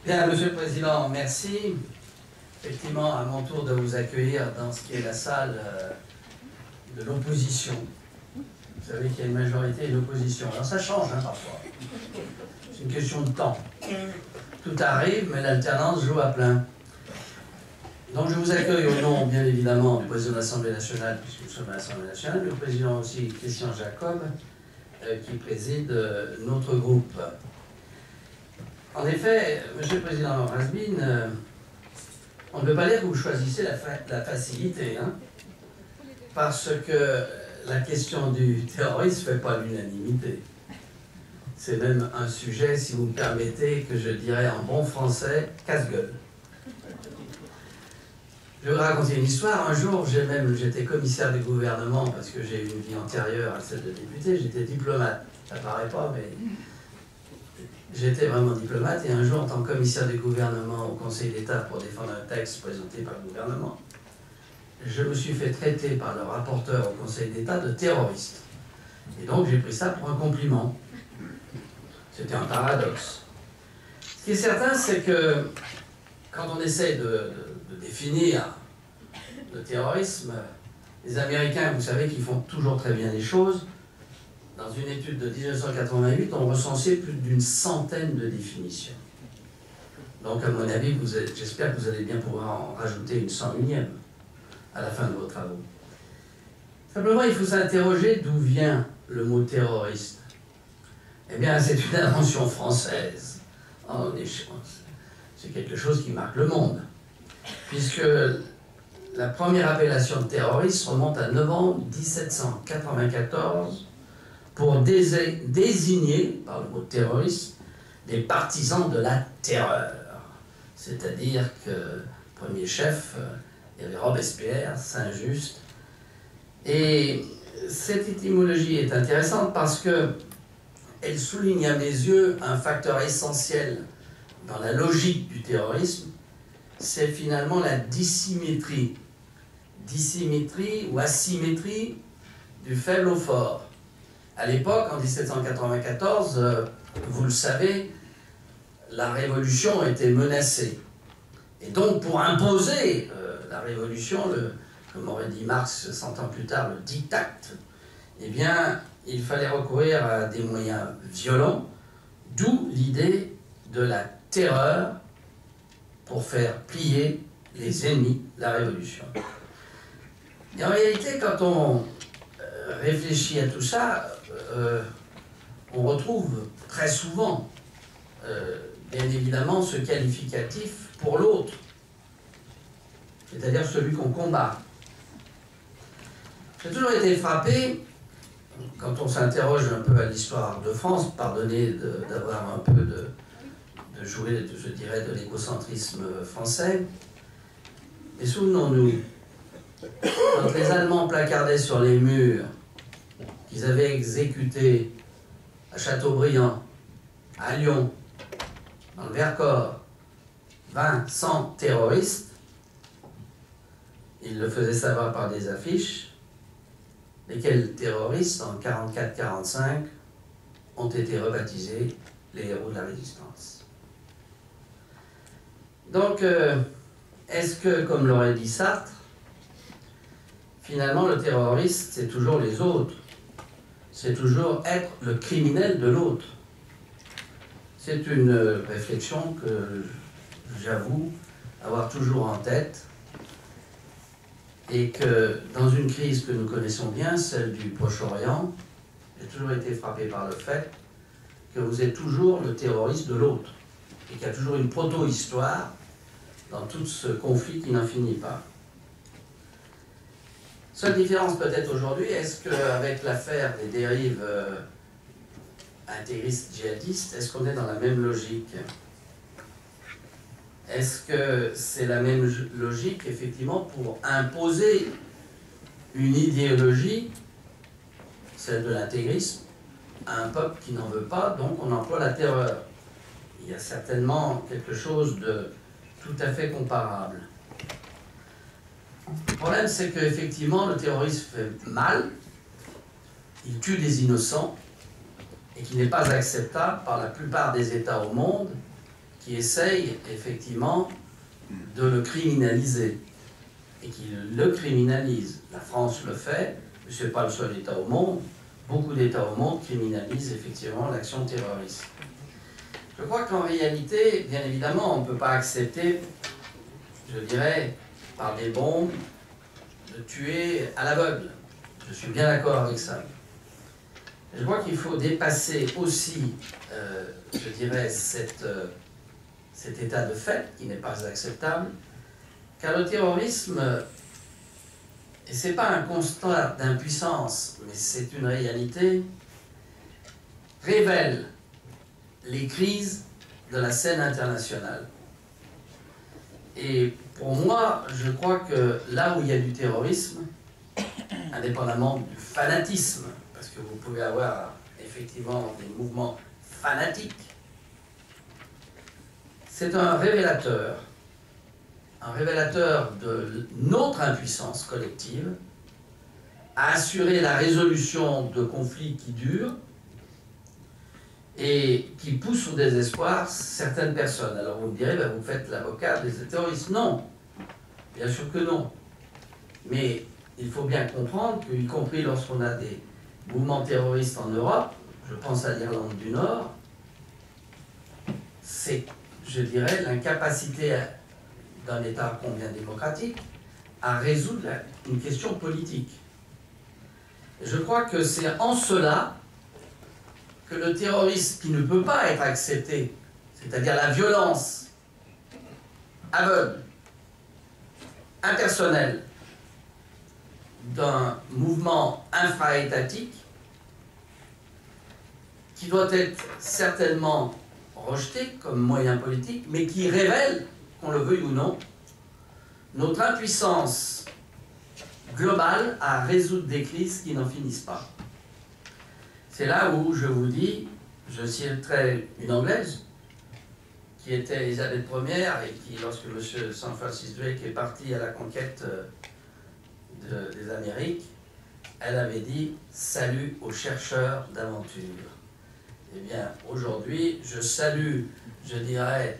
Bien, Monsieur le Président, merci. Effectivement, à mon tour de vous accueillir dans ce qui est la salle de l'opposition. Vous savez qu'il y a une majorité et une opposition. Alors ça change parfois. C'est une question de temps. Tout arrive, mais l'alternance joue à plein. Donc je vous accueille au nom, bien évidemment, du président de l'Assemblée nationale, puisque nous sommes à l'Assemblée nationale, mais le président aussi, Christian Jacob, qui préside notre groupe. En effet, Monsieur le Président Rasbin, on ne peut pas dire que vous choisissez la facilité, parce que la question du terrorisme ne fait pas l'unanimité. C'est même un sujet, si vous me permettez, que je dirais en bon français, casse-gueule. Je vais vous raconter une histoire. Un jour, j'étais commissaire du gouvernement, parce que j'ai eu une vie antérieure à celle de député, j'étais diplomate. Ça paraît pas, mais j'étais vraiment diplomate. Et un jour, en tant que commissaire du gouvernement au Conseil d'État pour défendre un texte présenté par le gouvernement, je me suis fait traiter par le rapporteur au Conseil d'État de terroriste. Et donc, j'ai pris ça pour un compliment. C'était un paradoxe. Ce qui est certain, c'est que quand on essaie de définir le terrorisme, les Américains, vous savez qu'ils font toujours très bien les choses. Dans une étude de 1988, on recensait plus d'une centaine de définitions. Donc, à mon avis, j'espère que vous allez bien pouvoir en rajouter une 101e à la fin de vos travaux. Simplement, il faut s'interroger d'où vient le mot terroriste. Eh bien, c'est une invention française. C'est quelque chose qui marque le monde. Puisque la première appellation de terroriste remonte à novembre 1794 pour désigner, par le mot terroriste, des partisans de la terreur. C'est-à-dire que le premier chef, il y avait Robespierre, Saint-Just. Et cette étymologie est intéressante parce qu'elle souligne à mes yeux un facteur essentiel dans la logique du terrorisme, c'est finalement la dissymétrie. Dissymétrie ou asymétrie du faible au fort. À l'époque, en 1794, vous le savez, la révolution était menacée. Et donc, pour imposer la révolution, comme aurait dit Marx 100 ans plus tard, le diktat, eh bien, il fallait recourir à des moyens violents, d'où l'idée de la terreur pour faire plier les ennemis de la révolution. Et en réalité, quand on réfléchit à tout ça, on retrouve très souvent, bien évidemment, ce qualificatif pour l'autre, c'est-à-dire celui qu'on combat. J'ai toujours été frappé, quand on s'interroge un peu à l'histoire de France, pardonnez d'avoir un peu de jouer, je dirais, de l'égocentrisme français, mais souvenons-nous, quand les Allemands placardaient sur les murs qu'ils avaient exécuté à Châteaubriand, à Lyon, dans le Vercors, 20, 100 terroristes, ils le faisaient savoir par des affiches, lesquels terroristes, en 1944-1945, ont été rebaptisés les héros de la résistance. Donc, est-ce que, comme l'aurait dit Sartre, finalement le terroriste, c'est toujours les autres, c'est toujours être le criminel de l'autre? C'est une réflexion que j'avoue avoir toujours en tête, et que dans une crise que nous connaissons bien, celle du Proche-Orient, j'ai toujours été frappé par le fait que vous êtes toujours le terroriste de l'autre, et qu'il y a toujours une proto-histoire dans tout ce conflit qui n'en finit pas. Seule différence peut-être aujourd'hui, est-ce qu'avec l'affaire des dérives intégristes djihadistes, est-ce qu'on est dans la même logique? Est-ce que c'est la même logique, effectivement, pour imposer une idéologie, celle de l'intégrisme, à un peuple qui n'en veut pas, donc on emploie la terreur? Il y a certainement quelque chose de tout à fait comparable. Le problème, c'est qu'effectivement, le terrorisme fait mal, il tue des innocents, et qui n'est pas acceptable par la plupart des États au monde, qui essaye effectivement de le criminaliser et qui le criminalise. La France le fait, mais ce n'est pas le seul État au monde. Beaucoup d'États au monde criminalisent effectivement l'action terroriste. Je crois qu'en réalité, bien évidemment, on ne peut pas accepter, je dirais, par des bombes, de tuer à l'aveugle. Je suis bien d'accord avec ça. Je crois qu'il faut dépasser aussi, je dirais, cet état de fait qui n'est pas acceptable, car le terrorisme, et ce n'est pas un constat d'impuissance, mais c'est une réalité, révèle les crises de la scène internationale. Et pour moi, je crois que là où il y a du terrorisme, indépendamment du fanatisme, parce que vous pouvez avoir effectivement des mouvements fanatiques, c'est un révélateur de notre impuissance collective à assurer la résolution de conflits qui durent et qui poussent au désespoir certaines personnes. Alors vous me direz, ben vous faites l'avocat des terroristes. Non, bien sûr que non. Mais il faut bien comprendre qu'y compris lorsqu'on a des mouvements terroristes en Europe, je pense à l'Irlande du Nord, c'est, je dirais, l'incapacité d'un État combien démocratique à résoudre une question politique. Et je crois que c'est en cela que le terrorisme qui ne peut pas être accepté, c'est-à-dire la violence aveugle, impersonnelle, d'un mouvement infra-étatique, qui doit être certainement rejeté comme moyen politique, mais qui révèle, qu'on le veuille ou non, notre impuissance globale à résoudre des crises qui n'en finissent pas. C'est là où je vous dis, je citerai une Anglaise, qui était Elisabeth Ière, et qui, lorsque M. Sir Francis Drake est parti à la conquête des Amériques, elle avait dit « Salut aux chercheurs d'aventure ». Eh bien, aujourd'hui, je salue, je dirais,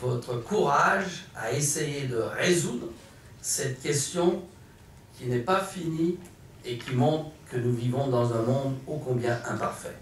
votre courage à essayer de résoudre cette question qui n'est pas finie et qui montre que nous vivons dans un monde ô combien imparfait.